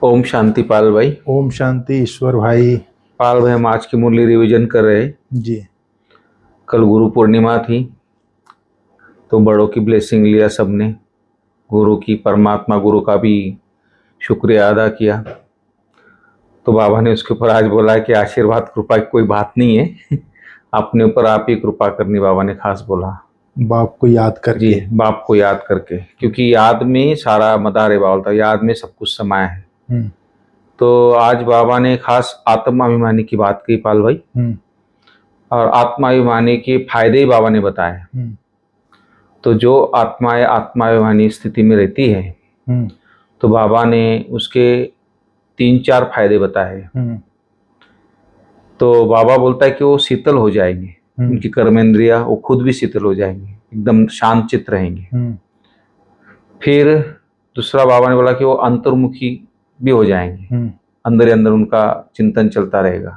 ओम शांति पाल भाई। ओम शांति ईश्वर भाई। पाल भाई, हम आज की मुरली रिवीजन कर रहे हैं। जी। कल गुरु पूर्णिमा थी तो बड़ों की ब्लेसिंग लिया सबने, गुरु की, परमात्मा गुरु का भी शुक्रिया अदा किया। तो बाबा ने उसके ऊपर आज बोला कि आशीर्वाद कृपा की कोई बात नहीं है, अपने ऊपर आप ही कृपा करनी। बाबा ने खास बोला बाप को याद करके। जी, बाप को याद करके, क्योंकि याद में सारा मदार बाल था, याद में सब कुछ समाया है। तो आज बाबा ने खास आत्माभिमानी की बात की पाल भाई, और आत्माभिमानी के फायदे ही बाबा ने बताए। तो जो आत्माएं आत्माभिमानी स्थिति में रहती है तो बाबा ने उसके 3-4 फायदे बताए। तो बाबा बोलता है कि वो शीतल हो जाएंगे, उनकी कर्मेंद्रिया वो खुद भी शीतल हो जाएंगे, एकदम शांत चित्त रहेंगे। फिर दूसरा बाबा ने बोला कि वो अंतर्मुखी भी हो जाएंगे, अंदर ही अंदर उनका चिंतन चलता रहेगा।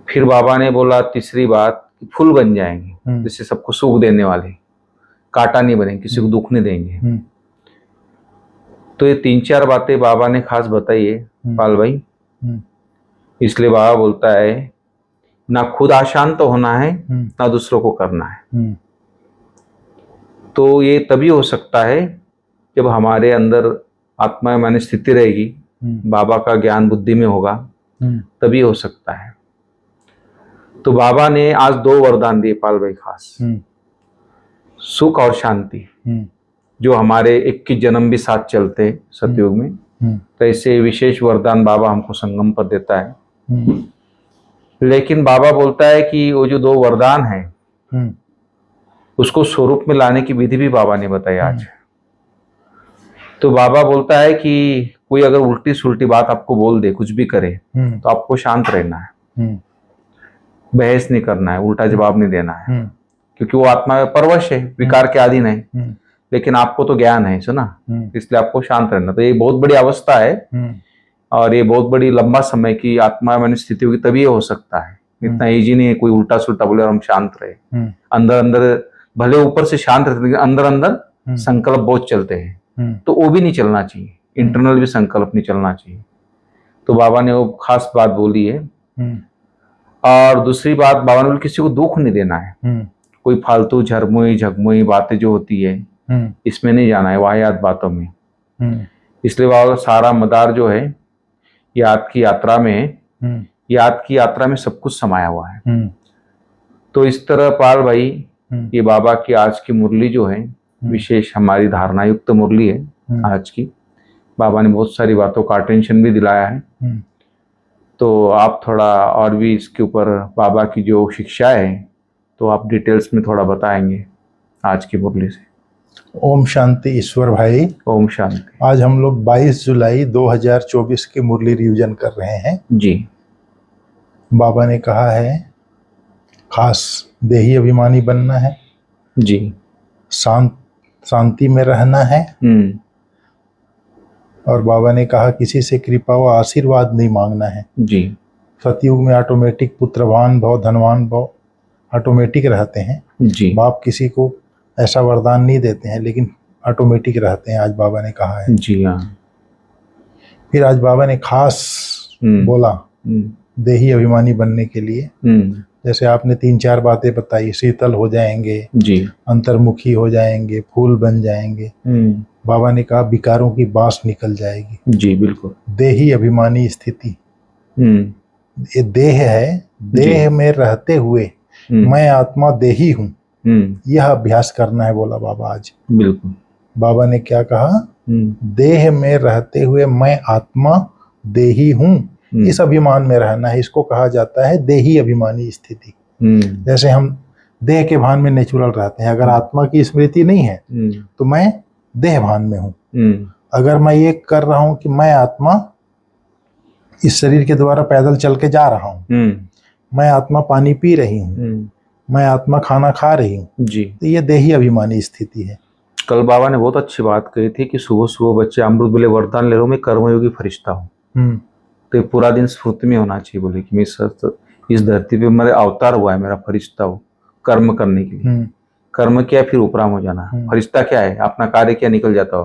फिर बाबा ने बोला तीसरी बात, फूल बन जाएंगे, जिससे सबको सुख देने वाले, कांटा नहीं बनेंगे, किसी को दुख नहीं देंगे। तो ये 3-4 बातें बाबा ने खास बताई है पाल भाई। इसलिए बाबा बोलता है ना खुद अशांत होना है ना दूसरों को करना है। तो ये तभी हो सकता है जब हमारे अंदर आत्मा में स्थिति रहेगी, बाबा का ज्ञान बुद्धि में होगा, तभी हो सकता है। तो बाबा ने आज 2 वरदान दिए पाल भाई खास, सुख और शांति, जो हमारे 21 जन्म भी साथ चलते सतयुग में। तो ऐसे विशेष वरदान बाबा हमको संगम पर देता है। लेकिन बाबा बोलता है कि वो जो 2 वरदान है उसको स्वरूप में लाने की विधि भी बाबा ने बताई आज। तो बाबा बोलता है कि कोई अगर उल्टी सुल्टी बात आपको बोल दे, कुछ भी करे, तो आपको शांत रहना है, बहस नहीं करना है, उल्टा जवाब नहीं देना है, क्योंकि वो आत्मा में परवश है, विकार के अधीन है। लेकिन आपको तो ज्ञान है सुना, इसलिए आपको शांत रहना। तो ये बहुत बड़ी अवस्था है और ये बहुत बड़ी लंबा समय की आत्मा में स्थिति होगी, तभी ये हो सकता है। इतना इजी नहीं है कोई उल्टा सुल्टा बोले और हम शांत रहे। अंदर अंदर भले ऊपर से शांत रहते, लेकिन अंदर अंदर संकल्प बहुत चलते हैं, तो वो भी नहीं चलना चाहिए, इंटरनल भी संकल्प नहीं चलना चाहिए। तो बाबा ने वो खास बात बोली है। और दूसरी बात बाबा ने बोली किसी को दुख नहीं देना है, कोई फालतू झरमुई झगमुई बातें जो होती है इसमें नहीं जाना है, वाहियात बातों में। इसलिए बाबा सारा मदार जो है याद की यात्रा में, याद की यात्रा में सब कुछ समाया हुआ है। तो इस तरह पाल भाई ये बाबा की आज की मुरली जो है विशेष हमारी धारणा युक्त मुरली है आज की। बाबा ने बहुत सारी बातों का अटेंशन भी दिलाया है। तो आप थोड़ा और भी इसके ऊपर बाबा की जो शिक्षा है तो आप डिटेल्स में थोड़ा बताएंगे आज की मुरली से। ओम शांति ईश्वर भाई। ओम शांति। आज हम लोग 22 जुलाई 2024 की मुरली रिवीजन कर रहे हैं जी। बाबा ने कहा है खास देही अभिमानी बनना है जी, शांति में रहना है। और बाबा ने कहा किसी से कृपा व आशीर्वाद नहीं मांगना है जी। सतयुग में ऑटोमेटिक पुत्रवान भव धनवान भव ऑटोमेटिक रहते हैं जी। बाप किसी को ऐसा वरदान नहीं देते हैं, लेकिन ऑटोमेटिक रहते हैं, आज बाबा ने कहा है। जी हाँ। फिर आज बाबा ने खास बोला देही अभिमानी बनने के लिए, जैसे आपने 3-4 बातें बताई, शीतल हो जाएंगे जी, अंतर्मुखी हो जाएंगे, फूल बन जाएंगे। बाबा ने कहा विकारों की बांस निकल जाएगी। जी बिल्कुल। देही अभिमानी स्थिति, ये देह है, देह में रहते हुए मैं आत्मा देही हूँ, यह अभ्यास करना है बोला बाबा आज। बिल्कुल। बाबा ने क्या कहा, देह में रहते हुए मैं आत्मा देही हूँ, इस अभिमान में रहना है। इसको कहा जाता है देही अभिमानी स्थिति। जैसे हम देह के भान में नेचुरल रहते हैं, अगर आत्मा की स्मृति नहीं है तो मैं देह भान में हूँ। अगर मैं ये कर रहा हूँ कि मैं आत्मा इस शरीर के द्वारा पैदल चल के जा रहा हूँ, मैं आत्मा पानी पी रही हूँ, मैं आत्मा खाना खा रही हूँ जी, तो ये देही अभिमानी स्थिति है। कल बाबा ने बहुत अच्छी बात कही थी कि सुबह सुबह बच्चे अमृत बोले वरदान ले लो, मैं कर्मयोगी फरिश्ता हूँ। तो ये पूरा दिन स्फूर्ति में होना चाहिए, बोले कि मैं इस धरती पे मेरा अवतार हुआ है, मेरा फरिश्ता हो कर्म करने के लिए। कर्म क्या, फिर उपराम हो जाना। फरिश्ता क्या है, अपना कार्य क्या, निकल जाता हो।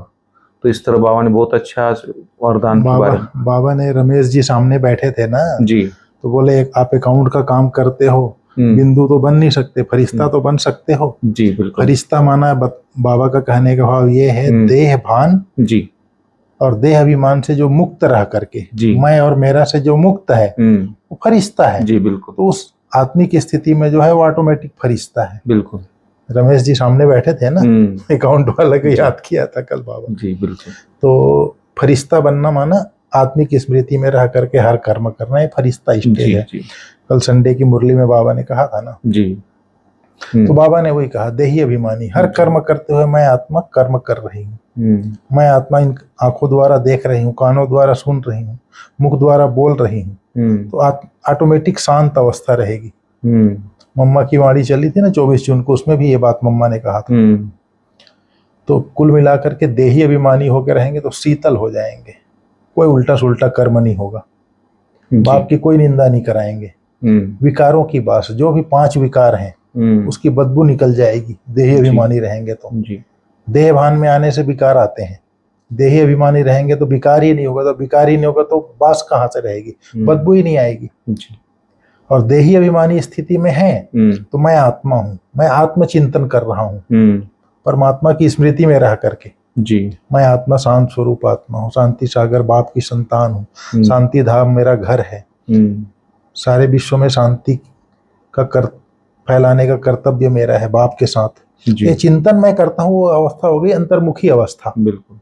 तो इस तरह बाबा ने बहुत अच्छा वरदान के बारे में। बाबा ने रमेश जी सामने बैठे थे ना जी, तो बोले आप अकाउंट का काम करते हो, बिंदु तो बन नहीं सकते, फरिश्ता तो बन सकते हो। जी बिल्कुल। फरिश्ता माना बाबा का कहने का भाव ये है देह भान जी और देह अभिमान से जो मुक्त रह करके जी, मैं और मेरा से जो मुक्त है वो फरिश्ता है। जी बिल्कुल। तो उस आत्मिक स्थिति में जो है वो ऑटोमेटिक फरिश्ता है। बिल्कुल। रमेश जी सामने बैठे थे ना, अकाउंट वाला को याद किया था कल बाबा। जी बिल्कुल। तो फरिश्ता बनना माना आत्मिक स्मृति में रह करके हर कर्म करना, ये फरिश्ता स्टेज है। कल संडे की मुरली में बाबा ने कहा था ना जी। तो बाबा ने वही कहा, देही अभिमानी हर कर्म करते हुए मैं आत्मा कर्म कर रही हूँ, मैं आत्मा इन आंखों द्वारा देख रही हूँ, कानों द्वारा सुन रही हूँ, मुख द्वारा बोल रही हूँ, तो ऑटोमेटिक शांत अवस्था रहेगी। मम्मा की वाणी चली थी ना 24 जून को, उसमें भी ये बात मम्मा ने कहा था। तो कुल मिलाकर के देही अभिमानी होकर रहेंगे तो शीतल हो जाएंगे, कोई उल्टा सुल्टा कर्म नहीं होगा, बाप की कोई निंदा नहीं कराएंगे, विकारों की बात, जो भी 5 विकार हैं उसकी बदबू निकल जाएगी देही अभिमानी रहेंगे तो। देह भान में आने से विकार आते हैं, देही अभिमानी रहेंगे तो विकार ही नहीं होगा, तो विकार ही नहीं होगा तो बास कहाँ से रहेगी, बदबू ही नहीं आएगी। और देही अभिमानी स्थिति में है तो मैं आत्मा हूँ, मैं आत्मचिंतन कर रहा हूँ परमात्मा की स्मृति में रह करके। जी, मैं आत्मा शांत स्वरूप आत्मा हूँ, शांति सागर बाप की संतान हूँ, शांति धाम मेरा घर है, सारे विश्व में शांति का फैलाने का कर्तव्य मेरा है बाप के साथ। ये चिंतन मैं करता हूँ, वो अवस्था हो गई अंतर्मुखी अवस्था। बिल्कुल।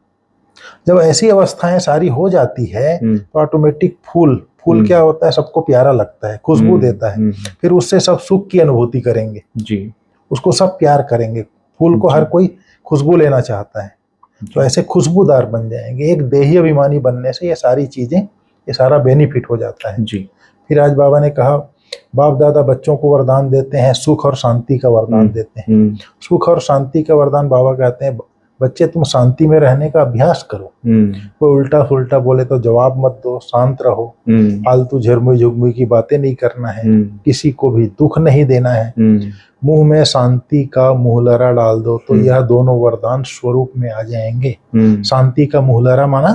जब ऐसी अवस्थाएं सारी हो जाती है तो ऑटोमेटिक फूल क्या होता है, सबको प्यारा लगता है, खुशबू देता है, फिर उससे सब सुख की अनुभूति करेंगे जी, उसको सब प्यार करेंगे। फूल को हर कोई खुशबू लेना चाहता है, तो ऐसे खुशबूदार बन जाएंगे। एक देही अभिमानी बनने से ये सारी चीजें, ये सारा बेनिफिट हो जाता है जी। फिर आज बाबा ने कहा, बाप दादा बच्चों को वरदान देते हैं, सुख और शांति का वरदान देते हैं। सुख और शांति का वरदान बाबा कहते हैं, बच्चे तुम शांति में रहने का अभ्यास करो, कोई उल्टा सुल्टा बोले तो जवाब मत दो, शांत रहो, फालतू झरमुई झुगमुई की बातें नहीं करना है, किसी को भी दुख नहीं देना है, मुंह में शांति का मुहलरा डाल दो, तो यह दोनों वरदान स्वरूप में आ जाएंगे। शांति का मुहलरा माना,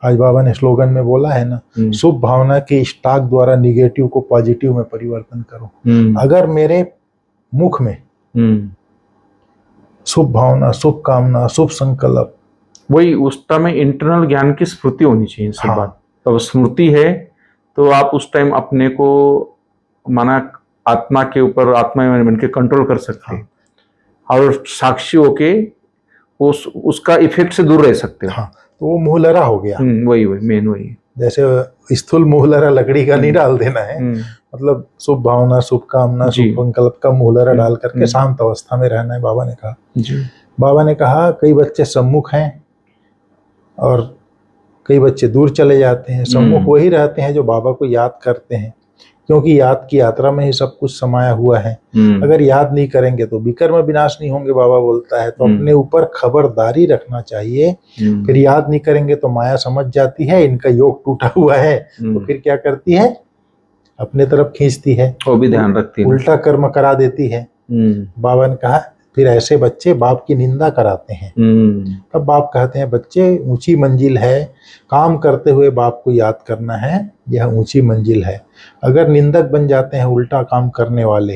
आज बाबा ने स्लोगन में बोला है ना, शुभ भावना के स्टॉक द्वारा निगेटिव को पॉजिटिव में परिवर्तन करो। अगर मेरे मुख में शुभ भावना, शुभ कामना, शुभ संकल्प, वही उस टाइम इंटरनल ज्ञान की स्मृति होनी चाहिए सब बात। तो स्मृति है तो आप उस टाइम अपने को माना आत्मा के ऊपर, आत्मा में बन के कंट्रोल कर सकते हैं और साक्षी होके उसका इफेक्ट से दूर रह सकते हैं। तो वो मुहलरा हो गया। वही मेन वही, जैसे स्थूल मुहलरा लकड़ी का नहीं डाल देना है, मतलब शुभ भावना, शुभ कामना, शुभ संकल्प का मुहलरा डाल करके शांत अवस्था में रहना है, बाबा ने कहा जी। बाबा ने कहा कई बच्चे सम्मुख हैं और कई बच्चे दूर चले जाते हैं। सम्मुख वही रहते हैं जो बाबा को याद करते हैं, क्योंकि याद की यात्रा में ही सब कुछ समाया हुआ है। अगर याद नहीं करेंगे तो विकर्म विनाश नहीं होंगे, बाबा बोलता है। तो अपने ऊपर खबरदारी रखना चाहिए। फिर याद नहीं करेंगे तो माया समझ जाती है इनका योग टूटा हुआ है, तो फिर क्या करती है, अपने तरफ खींचती है, वो भी ध्यान रखती है, उल्टा कर्म करा देती है। बाबा ने कहा फिर ऐसे बच्चे बाप की निंदा कराते हैं। तब बाप कहते हैं बच्चे ऊंची मंजिल है, काम करते हुए बाप को याद करना है, यह ऊंची मंजिल है। अगर निंदक बन जाते हैं उल्टा काम करने वाले,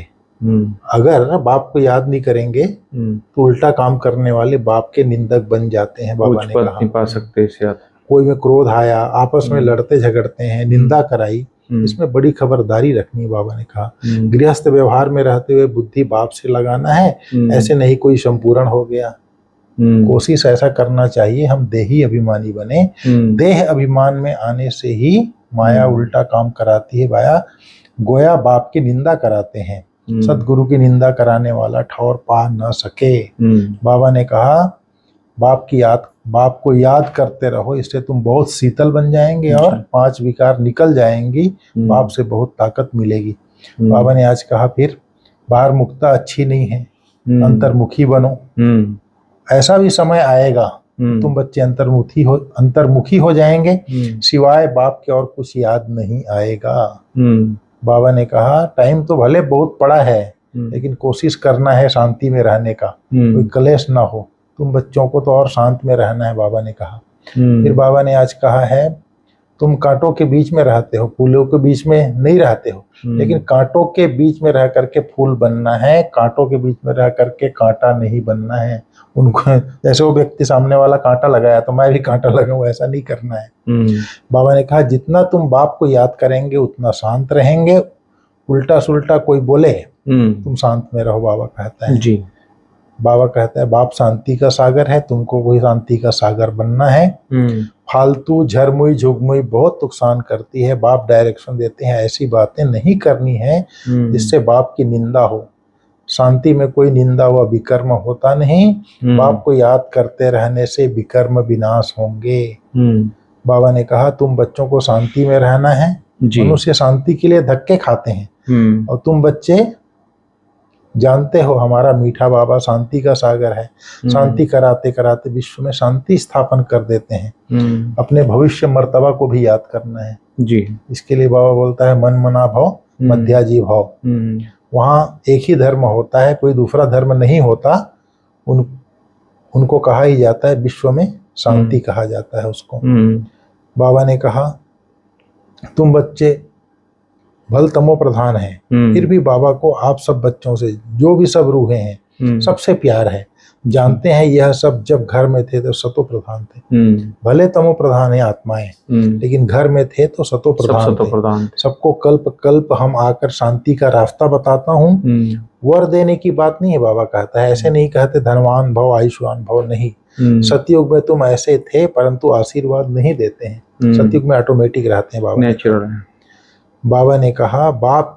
अगर बाप को याद नहीं करेंगे तो उल्टा काम करने वाले बाप के निंदक बन जाते हैं। बाबा ने कहा नहीं पा सकते इसे। कोई में क्रोध आया, आपस में लड़ते झगड़ते हैं, निंदा कराई, इसमें बड़ी खबरदारी रखनी है। बाबा ने कहा गृहस्थ व्यवहार में रहते हुए बुद्धि बाप से लगाना है, ऐसे नहीं कोई संपूर्ण हो गया। कोशिश ऐसा करना चाहिए हम देही अभिमानी बने। देह अभिमान में आने से ही माया उल्टा काम कराती है। भाया गोया बाप की निंदा कराते हैं, सतगुरु की निंदा कराने वाला ठौर पा न सके। बाबा ने कहा बाप को याद करते रहो, इससे तुम बहुत शीतल बन जाएंगे और 5 विकार निकल जाएंगी, बाप से बहुत ताकत मिलेगी। बाबा ने आज कहा फिर बाहर मुक्ता अच्छी नहीं है, अंतर्मुखी बनो। ऐसा भी समय आएगा तुम बच्चे अंतर्मुखी हो जाएंगे, सिवाय बाप के और कुछ याद नहीं आएगा। बाबा ने कहा टाइम तो भले बहुत पड़ा है, लेकिन कोशिश करना है शांति में रहने का, कोई कलेश ना हो, तुम बच्चों को तो और शांत में रहना है, बाबा ने कहा। फिर बाबा ने आज कहा है, तुम कांटों के बीच में रहते हो, फूलों के बीच में नहीं रहते हो, लेकिन कांटों के बीच में रह करके फूल बनना है, कांटों के बीच में रह करके कांटा नहीं बनना है। उनको जैसे वो व्यक्ति सामने वाला कांटा लगाया तो मैं भी कांटा लगाऊं, ऐसा नहीं करना है। बाबा ने कहा जितना तुम बाप को याद करेंगे उतना शांत रहेंगे, उल्टा सुल्टा कोई बोले तुम शांत में रहो, बाबा कहता है जी। बाबा कहता है बाप शांति का सागर है, तुमको वही शांति का सागर बनना है। फालतू झरमुई झुगमुई बहुत नुकसान करती है, बाप डायरेक्शन देते हैं ऐसी बातें नहीं करनी है जिससे बाप की निंदा हो। शांति में कोई निंदा हुआ विकर्म होता नहीं, बाप को याद करते रहने से विकर्म विनाश होंगे। बाबा ने कहा तुम बच्चों को शांति में रहना है, मनुष्य शांति के लिए धक्के खाते हैं और तुम बच्चे जानते हो हमारा मीठा बाबा शांति का सागर है, शांति कराते कराते विश्व में शांति स्थापन कर देते हैं। अपने भविष्य मर्तबा को भी याद करना है जी। इसके लिए बाबा बोलता है मन मना भाव मध्याजी भाव। वहाँ एक ही धर्म होता है, कोई दूसरा धर्म नहीं होता। उनको कहा ही जाता है विश्व में शांति कहा जाता है उसको। बाबा ने कहा तुम बच्चे भल तमो प्रधान है, फिर भी बाबा को आप सब बच्चों से जो भी सब रूहें हैं सबसे प्यार है। जानते हैं यह सब जब घर में थे तो सतो प्रधान थे, भले तमो प्रधान है आत्माएं, लेकिन घर में थे तो सतो प्रधान थे। सबको कल्प कल्प हम आकर शांति का रास्ता बताता हूँ। वर देने की बात नहीं है, बाबा कहता है ऐसे नहीं कहते धनवान भव आयुष्मान भव, नहीं। सतयुग में तुम ऐसे थे परंतु आशीर्वाद नहीं देते हैं, सतयुग में ऑटोमेटिक रहते हैं बाबा। नेचुरल है। बाबा ने कहा बाप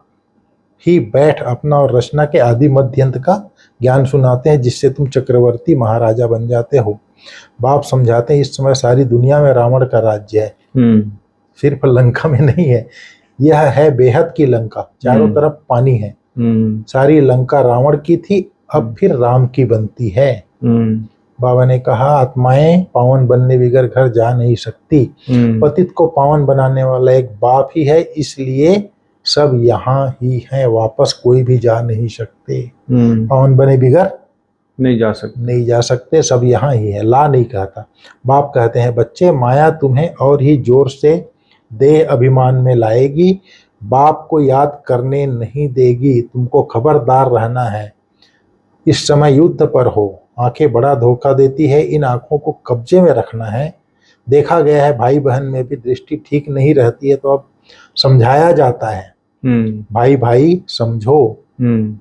ही बैठ अपना और रचना के आदि मध्य अंत का ज्ञान सुनाते हैं जिससे तुम चक्रवर्ती महाराजा बन जाते हो। बाप समझाते हैं इस समय सारी दुनिया में रावण का राज्य है, सिर्फ लंका में नहीं है। यह है बेहद की लंका, चारों तरफ पानी है। सारी लंका रावण की थी, अब फिर राम की बनती है। बाबा ने कहा आत्माएं पावन बनने बगैर घर जा नहीं सकती, पतित को पावन बनाने वाला एक बाप ही है, इसलिए सब यहाँ ही हैं, वापस कोई भी जा नहीं सकते। पावन बने बगैर नहीं जा सकते, सब यहाँ ही है। ला नहीं कहता, बाप कहते हैं बच्चे माया तुम्हें और ही जोर से देह अभिमान में लाएगी, बाप को याद करने नहीं देगी। तुमको खबरदार रहना है, इस समय युद्ध पर हो। आंखें बड़ा धोखा देती है, इन आंखों को कब्जे में रखना है। देखा गया है भाई बहन में भी दृष्टि ठीक नहीं रहती है तो अब समझाया जाता है भाई भाई समझो।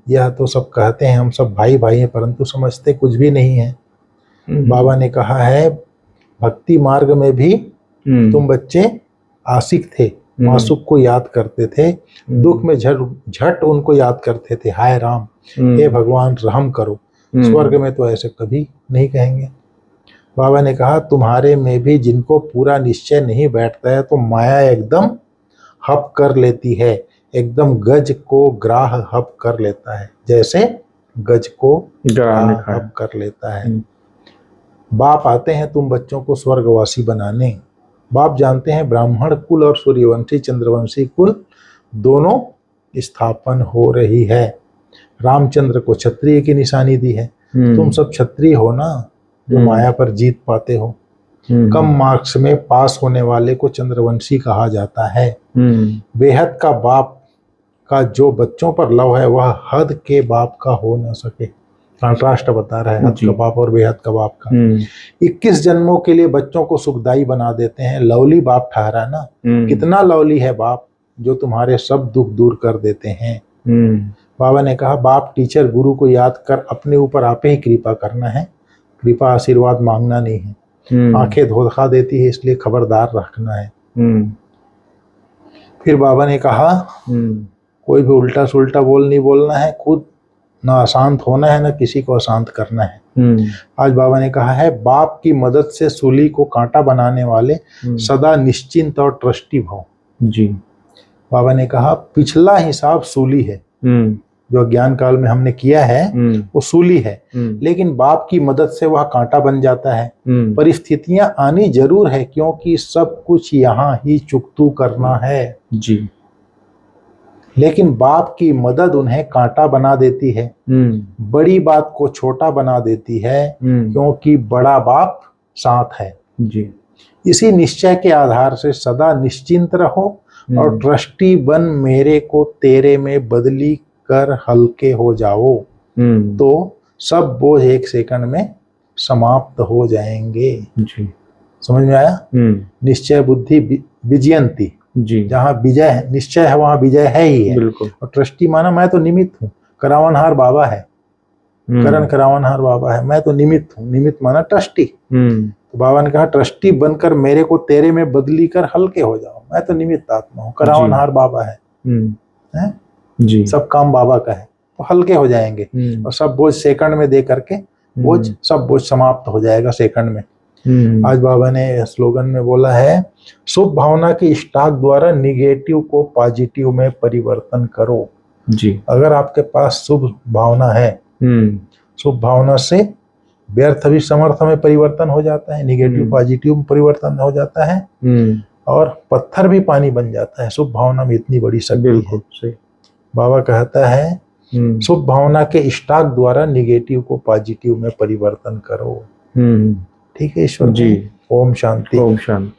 यह तो सब कहते हैं हम सब भाई भाई हैं, परंतु समझते कुछ भी नहीं है। बाबा ने कहा है भक्ति मार्ग में भी तुम बच्चे आशिक थे, मासूक को याद करते थे, दुख में झट उनको याद करते थे, हाय राम हे भगवान रहम करो। स्वर्ग में तो ऐसे कभी नहीं कहेंगे। बाबा ने कहा तुम्हारे में भी जिनको पूरा निश्चय नहीं बैठता है तो माया एकदम हप कर लेती है, एकदम गज को ग्राह हप कर लेता है, जैसे गज को ग्राह हप कर लेता है। बाप आते हैं तुम बच्चों को स्वर्गवासी बनाने। बाप जानते हैं ब्राह्मण कुल और सूर्यवंशी चंद्रवंशी कुल दोनों स्थापन हो रही है। रामचंद्र को क्षत्रिय की निशानी दी है, तुम सब क्षत्रिय हो ना जो माया पर जीत पाते हो। कम मार्क्स में पास होने वाले को चंद्रवंशी कहा जाता है। बेहद का बाप का जो बच्चों पर लव है वह हद के बाप का हो ना सके। कंट्रास्ट बता रहा है हद का बाप और बेहद का बाप का। 21 जन्मों के लिए बच्चों को सुखदाई बना देते हैं, लवली बाप ठहरा ना। कितना लवली है बाप जो तुम्हारे सब दुख दूर कर देते हैं। बाबा ने कहा बाप टीचर गुरु को याद कर अपने ऊपर आपे ही कृपा करना है, कृपा आशीर्वाद मांगना नहीं है। आंखें धोखा देती है इसलिए खबरदार रखना है। फिर बाबा ने कहा कोई भी उल्टा सुल्टा बोल नहीं बोलना है, खुद ना अशांत होना है ना किसी को अशांत करना है। आज बाबा ने कहा है बाप की मदद से सूली को कांटा बनाने वाले सदा निश्चिंत और ट्रस्टी भव जी। बाबा ने कहा पिछला हिसाब सूली है, जो ज्ञान काल में हमने किया है वो सूली है, लेकिन बाप की मदद से वह कांटा बन जाता है। परिस्थितियां आनी जरूर है क्योंकि सब कुछ यहाँ ही चुकतू करना है जी। लेकिन बाप की मदद उन्हें कांटा बना देती है, बड़ी बात को छोटा बना देती है, क्योंकि बड़ा बाप साथ है जी। इसी निश्चय के आधार से सदा निश्चिंत रहो और ट्रस्टी बन मेरे को तेरे में बदली कर हल्के हो जाओ, तो सब बोझ एक सेकंड में समाप्त हो जाएंगे जी। समझ में आया? निश्चय बुद्धि विजयंती जी। जहाँ विजय निश्चय है वहां विजय है ही है। बिल्कुल। और ट्रस्टी माना मैं तो निमित्त हूँ, करावनहार बाबा है, करण करावनहार बाबा है, मैं तो निमित्त हूँ। निमित्त माना ट्रस्टी। तो बाबा ने कहा ट्रस्टी बनकर मेरे को तेरे में बदली कर हल्के हो जाओ, मैं तो निमित्त आत्मा हूँ, करावनहार बाबा है जी। सब काम बाबा का है, तो हल्के हो जाएंगे और सब बोझ सेकंड में दे करके बोझ सब बोझ समाप्त हो जाएगा सेकंड में। आज बाबा ने स्लोगन में बोला है, शुभ भावना के स्टॉक द्वारा निगेटिव को पॉजिटिव में परिवर्तन करो जी। अगर आपके पास शुभ भावना है, शुभ भावना से व्यर्थ भी समर्थ में परिवर्तन हो जाता है, निगेटिव पॉजिटिव में परिवर्तन हो जाता है और पत्थर भी पानी बन जाता है। शुभ भावना में इतनी बड़ी शक्ति है। बाबा कहता है शुभ भावना के स्टॉक द्वारा निगेटिव को पॉजिटिव में परिवर्तन करो। ठीक है ईश्वर जी। ओम शांति। ओम शांति।